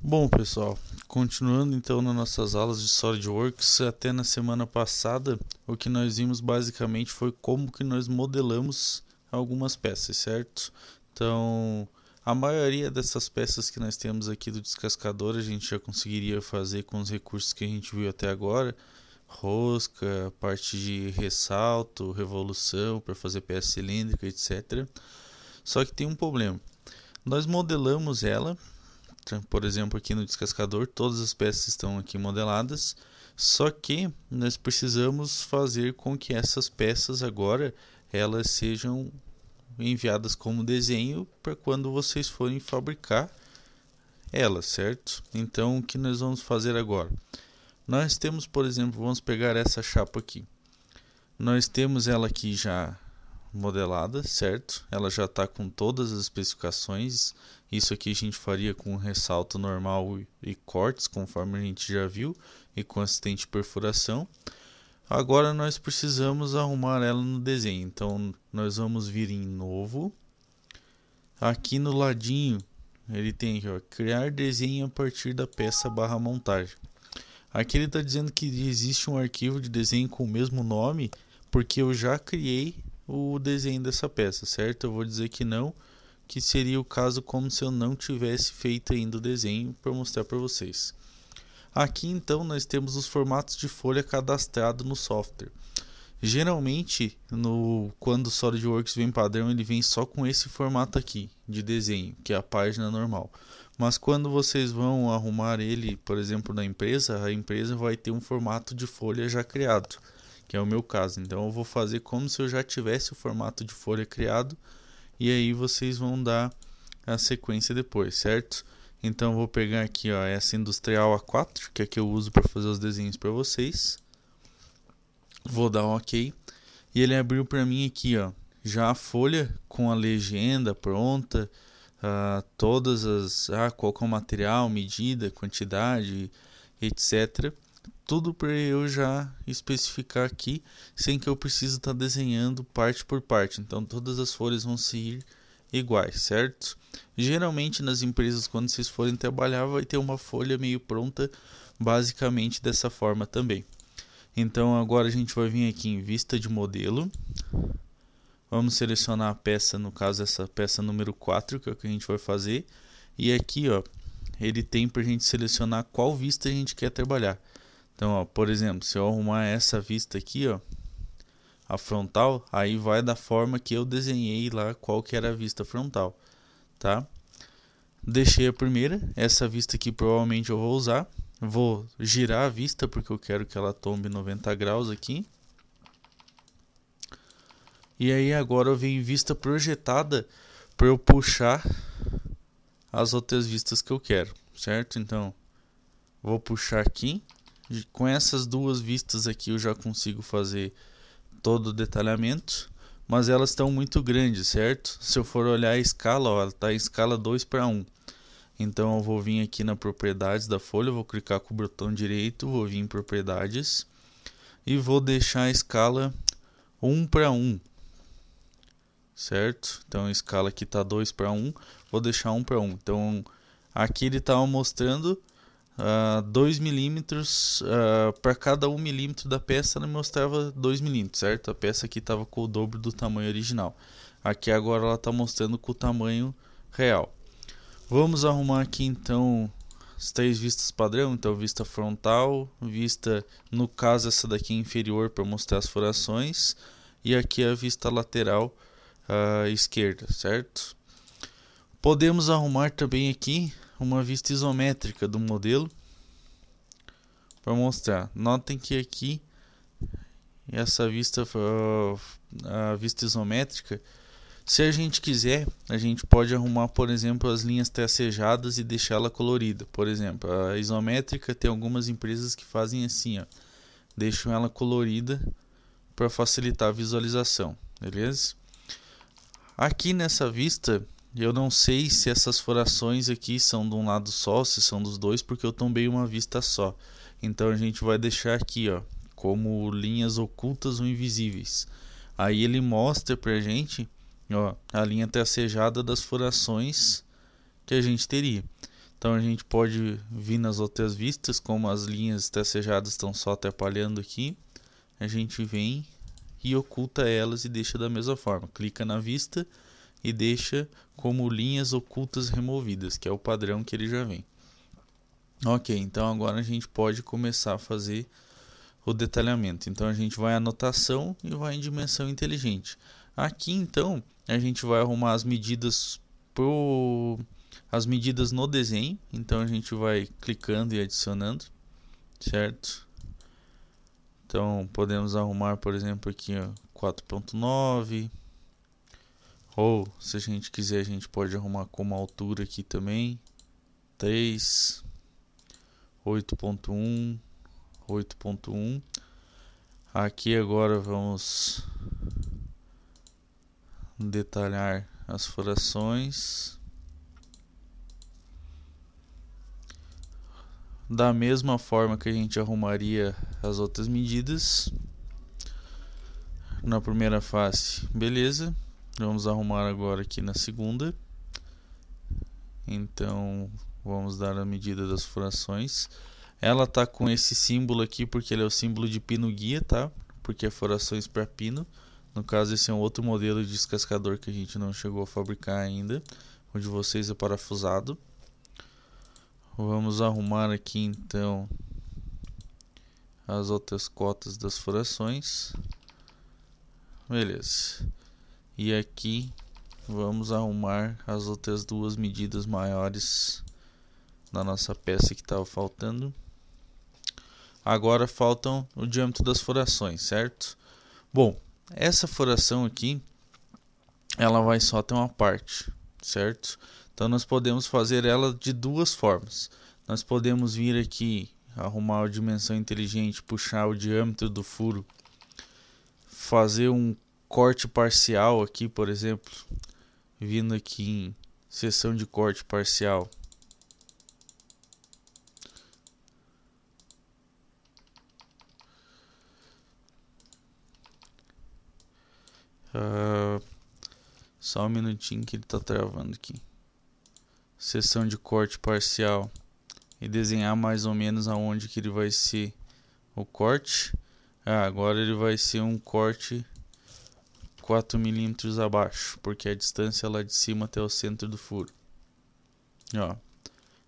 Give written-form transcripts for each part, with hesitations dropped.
Bom, pessoal, continuando então nas nossas aulas de SolidWorks, até na semana passada, o que nós vimos basicamente foi como que nós modelamos algumas peças, certo? Então, a maioria dessas peças que nós temos aqui do descascador, a gente já conseguiria fazer com os recursos que a gente viu até agora, rosca, parte de ressalto, revolução para fazer peça cilíndrica, etc. Só que tem um problema. Nós modelamos ela. Por exemplo, aqui no descascador, todas as peças estão aqui modeladas, só que nós precisamos fazer com que essas peças agora elas sejam enviadas como desenho para quando vocês forem fabricar elas, certo? Então, o que nós vamos fazer agora? Nós temos, por exemplo, vamos pegar essa chapa aqui. Nós temos ela aqui já modelada, certo? Ela já está com todas as especificações. Isso aqui a gente faria com ressalto normal e cortes, conforme a gente já viu, e com assistente de perfuração. Agora nós precisamos arrumar ela no desenho. Então nós vamos vir em novo. Aqui no ladinho ele tem aqui, ó, criar desenho a partir da peça barra montagem. Aqui ele está dizendo que existe um arquivo de desenho com o mesmo nome, porque eu já criei o desenho dessa peça, certo? Eu vou dizer que não, que seria o caso como se eu não tivesse feito ainda o desenho para mostrar para vocês. Aqui então nós temos os formatos de folha cadastrado no software. Geralmente, quando o SolidWorks vem padrão, ele vem só com esse formato aqui de desenho, que é a página normal. Mas quando vocês vão arrumar ele, por exemplo, na empresa, a empresa vai ter um formato de folha já criado, que é o meu caso. Então eu vou fazer como se eu já tivesse o formato de folha criado, e aí vocês vão dar a sequência depois, certo? Então eu vou pegar aqui, ó, essa Industrial A4, que é a que eu uso para fazer os desenhos para vocês. Vou dar um OK. E ele abriu para mim aqui, ó, já a folha com a legenda pronta, todas as, qual que é o material, medida, quantidade, etc. Tudo para eu já especificar aqui, sem que eu precise estar desenhando parte por parte. Então todas as folhas vão ser iguais, certo? Geralmente nas empresas, quando vocês forem trabalhar, vai ter uma folha meio pronta, basicamente dessa forma também. Então agora a gente vai vir aqui em vista de modelo. Vamos selecionar a peça, no caso essa peça número 4, que é o que a gente vai fazer. E aqui, ó, ele tem para a gente selecionar qual vista a gente quer trabalhar. Então, ó, por exemplo, se eu arrumar essa vista aqui, ó, a frontal, aí vai da forma que eu desenhei lá qual que era a vista frontal, tá? Deixei a primeira, essa vista aqui provavelmente eu vou usar. Vou girar a vista porque eu quero que ela tombe 90 graus aqui. E aí agora eu venho em vista projetada para eu puxar as outras vistas que eu quero, certo? Então, vou puxar aqui. Com essas duas vistas aqui eu já consigo fazer todo o detalhamento, mas elas estão muito grandes, certo? Se eu for olhar a escala, ó, ela está em escala 2:1. Então eu vou vir aqui na propriedades da folha, vou clicar com o botão direito, vou vir em propriedades e vou deixar a escala 1:1, certo? Então a escala aqui está 2:1, vou deixar 1:1. Então aqui ele estava mostrando 2 milímetros, para cada 1 milímetro da peça ele mostrava 2 milímetros, certo? A peça aqui estava com o dobro do tamanho original. Aqui agora ela está mostrando com o tamanho real. Vamos arrumar aqui então as 3 vistas padrão. Então vista frontal, vista, no caso essa daqui inferior para mostrar as furações, e aqui a vista lateral esquerda, certo? Podemos arrumar também aqui uma vista isométrica do modelo para mostrar. Notem que aqui essa vista, a vista isométrica, se a gente quiser, a gente pode arrumar, por exemplo, as linhas tracejadas e deixá-la colorida. Por exemplo, a isométrica tem algumas empresas que fazem assim, ó, deixam ela colorida para facilitar a visualização, beleza? Aqui nessa vista, eu não sei se essas furações aqui são de um lado só, se são dos dois, porque eu tombei uma vista só. Então a gente vai deixar aqui, ó, como linhas ocultas ou invisíveis. Aí ele mostra pra gente, ó, a linha tracejada das furações que a gente teria. Então a gente pode vir nas outras vistas, como as linhas tracejadas estão só atrapalhando aqui, a gente vem e oculta elas e deixa da mesma forma. Clica na vista e deixa como linhas ocultas removidas, que é o padrão que ele já vem. Ok, então agora a gente pode começar a fazer o detalhamento. Então a gente vai em anotação e vai em dimensão inteligente. Aqui então a gente vai arrumar as medidas no desenho. Então a gente vai clicando e adicionando, certo? Então podemos arrumar, por exemplo, aqui 4.9, ou se a gente quiser a gente pode arrumar como altura aqui também, 3, 8.1, 8.1. Aqui agora vamos detalhar as furações. Da mesma forma que a gente arrumaria as outras medidas na primeira face, beleza. Vamos arrumar agora aqui na segunda. Então vamos dar a medida das furações. Ela tá com esse símbolo aqui porque ele é o símbolo de pino guia, tá? Porque é furações para pino. No caso, esse é um outro modelo de descascador que a gente não chegou a fabricar ainda. O de vocês é parafusado. Vamos arrumar aqui então as outras cotas das furações. Beleza. E aqui vamos arrumar as outras duas medidas maiores da nossa peça que estava faltando. Agora faltam o diâmetro das furações, certo? Bom, essa furação aqui ela vai só ter uma parte, certo? Então nós podemos fazer ela de duas formas. Nós podemos vir aqui, arrumar a dimensão inteligente, puxar o diâmetro do furo, fazer um corte parcial aqui, por exemplo, vindo aqui em seção de corte parcial. Só um minutinho que ele está travando aqui. Seção de corte parcial e desenhar mais ou menos aonde que ele vai ser o corte. Agora ele vai ser um corte 4 milímetros abaixo, porque a distância lá de cima até o centro do furo. Ó,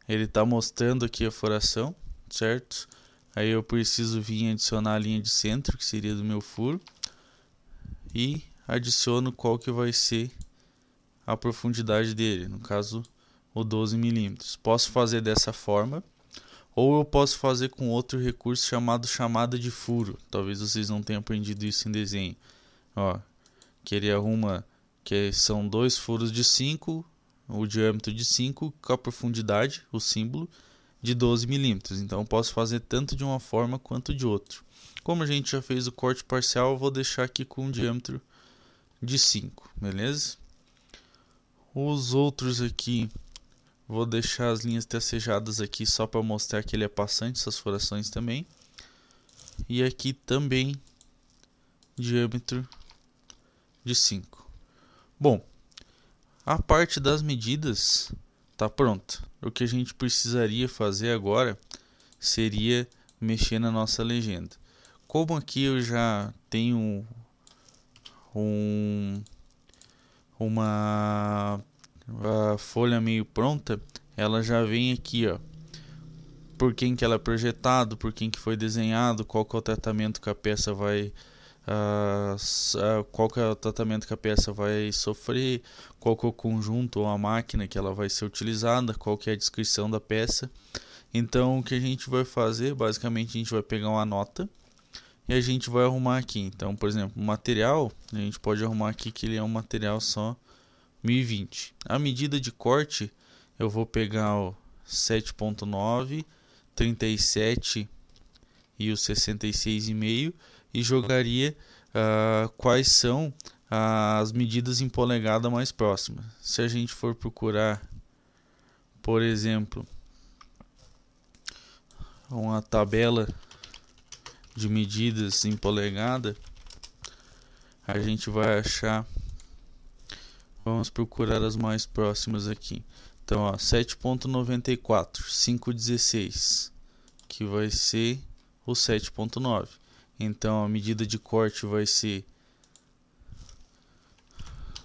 ele está mostrando aqui a furação, certo? Aí eu preciso vir adicionar a linha de centro, que seria do meu furo, e adiciono qual que vai ser a profundidade dele, no caso o 12 milímetros. Posso fazer dessa forma, ou eu posso fazer com outro recurso chamado chamada de furo. Talvez vocês não tenham aprendido isso em desenho. Ó, que ele arruma que são dois furos de 5, o diâmetro de 5 com a profundidade, o símbolo, de 12 milímetros. Então eu posso fazer tanto de uma forma quanto de outra. Como a gente já fez o corte parcial, eu vou deixar aqui com um diâmetro de 5, beleza? Os outros aqui, vou deixar as linhas tracejadas aqui só para mostrar que ele é passante, essas furações também. E aqui também, diâmetro de 5. Bom, a parte das medidas está pronta. O que a gente precisaria fazer agora seria mexer na nossa legenda. Como aqui eu já tenho uma folha meio pronta, ela já vem aqui, ó, por quem que ela é projetado, por quem que foi desenhado, qual que é o tratamento que a peça vai qual que é o tratamento que a peça vai sofrer, qual que é o conjunto ou a máquina que ela vai ser utilizada, qual que é a descrição da peça. Então o que a gente vai fazer, basicamente a gente vai pegar uma nota e a gente vai arrumar aqui. Então, por exemplo, o material, a gente pode arrumar aqui que ele é um material só 1020. A medida de corte, eu vou pegar o 7.9, 37 e o 66,5 e jogaria quais são as medidas em polegada mais próximas. Se a gente for procurar, por exemplo, uma tabela de medidas em polegada, a gente vai achar, vamos procurar as mais próximas aqui. Então, ó, 7.94, 5,16, que vai ser o 7.9. Então, a medida de corte vai ser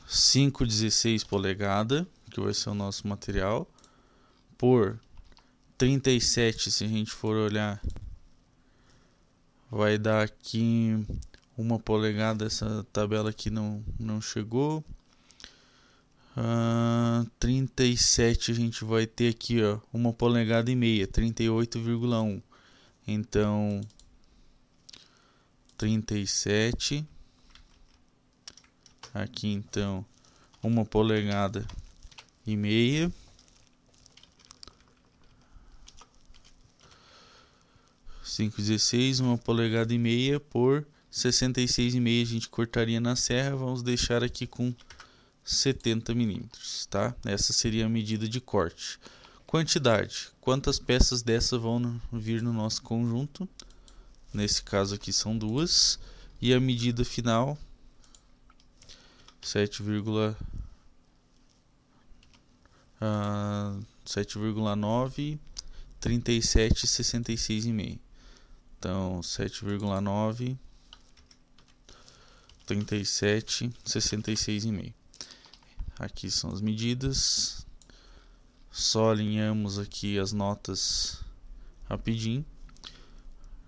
5,16 polegada, que vai ser o nosso material, por 37, se a gente for olhar, vai dar aqui 1 polegada, essa tabela aqui não chegou. 37 a gente vai ter aqui, ó, 1 polegada e meia, 38,1. Então 37 aqui, então 1 polegada e meia, cinco 16, 1 polegada e meia por 66,5 a gente cortaria na serra. Vamos deixar aqui com 70 milímetros, tá? Essa seria a medida de corte. Quantidade: quantas peças dessa vão vir no nosso conjunto? Nesse caso aqui são 2. E a medida final, 7,9, 37, 66,5. Então 7,9, 37, 66,5. Aqui são as medidas. Só alinhamos aqui as notas rapidinho.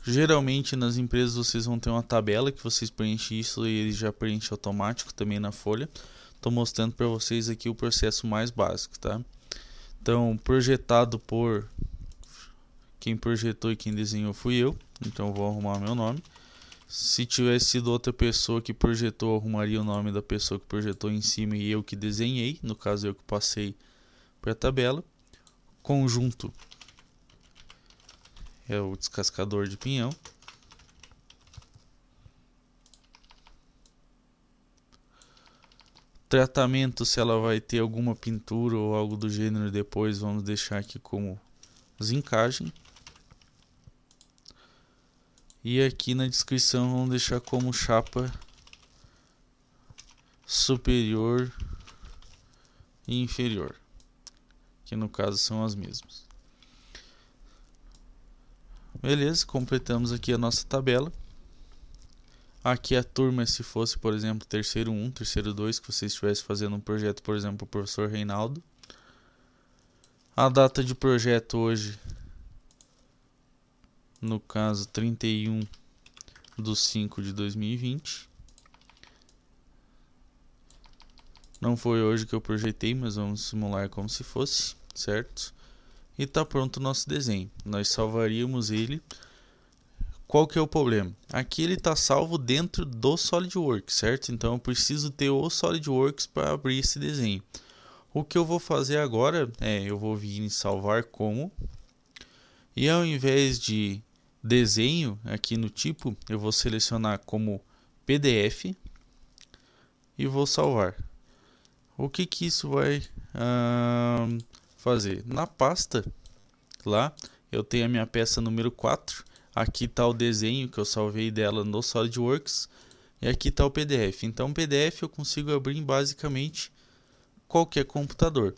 Geralmente nas empresas vocês vão ter uma tabela que vocês preenchem isso e ele já preenche automático também na folha. Estou mostrando para vocês aqui o processo mais básico, tá? Então, projetado por quem projetou e quem desenhou fui eu, então eu vou arrumar meu nome. Se tivesse sido outra pessoa que projetou, eu arrumaria o nome da pessoa que projetou em cima e eu que desenhei, no caso eu que passei para a tabela. Conjunto é o descascador de pinhão. Tratamento, se ela vai ter alguma pintura ou algo do gênero depois, vamos deixar aqui como zincagem. E aqui na descrição vamos deixar como chapa superior e inferior, que no caso são as mesmas. Beleza, completamos aqui a nossa tabela. Aqui a turma, se fosse, por exemplo, terceiro 1, terceiro 2, que você estivesse fazendo um projeto, por exemplo, o professor Reinaldo. A data de projeto hoje, no caso 31/5/2020. Não foi hoje que eu projetei, mas vamos simular como se fosse, certo? E está pronto o nosso desenho. Nós salvaríamos ele. Qual que é o problema? Aqui ele está salvo dentro do SolidWorks, certo? Então eu preciso ter o SolidWorks para abrir esse desenho. O que eu vou fazer agora é, eu vou vir em salvar como, e ao invés de desenho aqui no tipo, eu vou selecionar como PDF e vou salvar. O que isso vai fazer? Na pasta lá eu tenho a minha peça número 4. Aqui está o desenho que eu salvei dela no SolidWorks. E aqui está o PDF. Então o PDF eu consigo abrir em basicamente qualquer computador.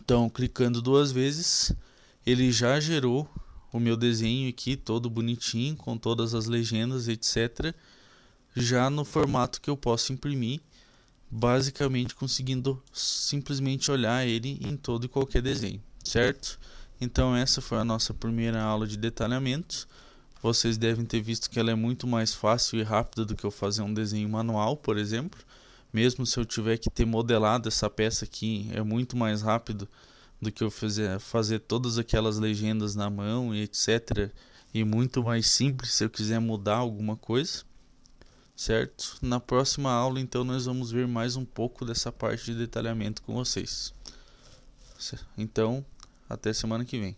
Então clicando 2 vezes, ele já gerou o meu desenho aqui todo bonitinho, com todas as legendas, etc. Já no formato que eu posso imprimir, basicamente conseguindo simplesmente olhar ele em todo e qualquer desenho, certo? Então essa foi a nossa primeira aula de detalhamento. Vocês devem ter visto que ela é muito mais fácil e rápida do que eu fazer um desenho manual, por exemplo. Mesmo se eu tiver que ter modelado essa peça aqui, é muito mais rápido do que eu fazer todas aquelas legendas na mão e etc. E muito mais simples se eu quiser mudar alguma coisa, certo? Na próxima aula, então, nós vamos ver mais um pouco dessa parte de detalhamento com vocês. Então, até semana que vem.